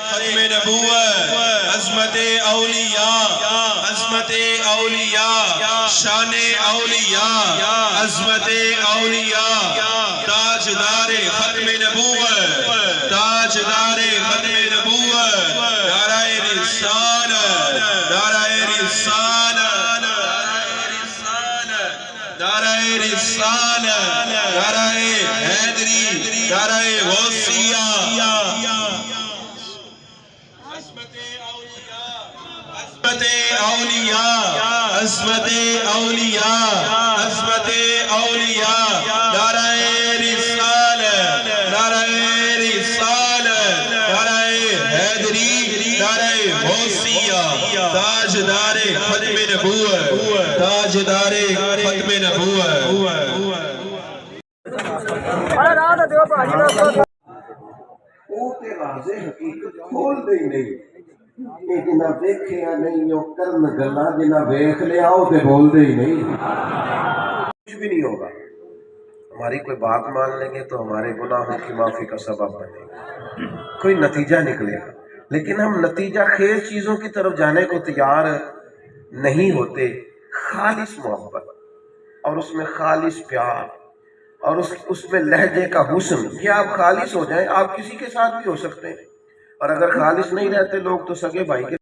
ختم نبوت، عظمت اولیاء، عظمت اولیاء، شان اولیاء، عظمت اولیاء، تاجدار ختم نبوت، تاجدار ختم نبوت، نعرہ رسالت، نعرہ رسالت، نعرہ رسالت، نعرہ حیدری، نعرہ غوثیہ، عظمت اولیاء، عظمت اولیاء، عظمت اولیاء، نعرہ رسالت، نعرہ رسالت، نعرہ حیدری، نعرہ غوثیہ، تاجدار ختم نبوت، تاجدار ختم نبوت۔ وہ تے واضح حقیقت کھول دے نہیں، یہ جنہ ویکھے یا نہیں وہ کرن گلا، جنہ ویکھ لیا وہ تے بول دے ہی نہیں۔ کچھ بھی نہیں ہوگا، ہماری کوئی بات مان لیں گے تو ہمارے گناہوں کی معافی کا سبب بنے گا، کوئی نتیجہ نکلے گا، لیکن ہم نتیجہ خیز چیزوں کی طرف جانے کو تیار نہیں ہوتے۔ خالص محبت اور اس میں خالص پیار اور اس میں لہجے کا حسن، یہ آپ خالص ہو جائیں، آپ کسی کے ساتھ بھی ہو سکتے ہیں، اور اگر خالص نہیں رہتے لوگ تو سگے بھائی کے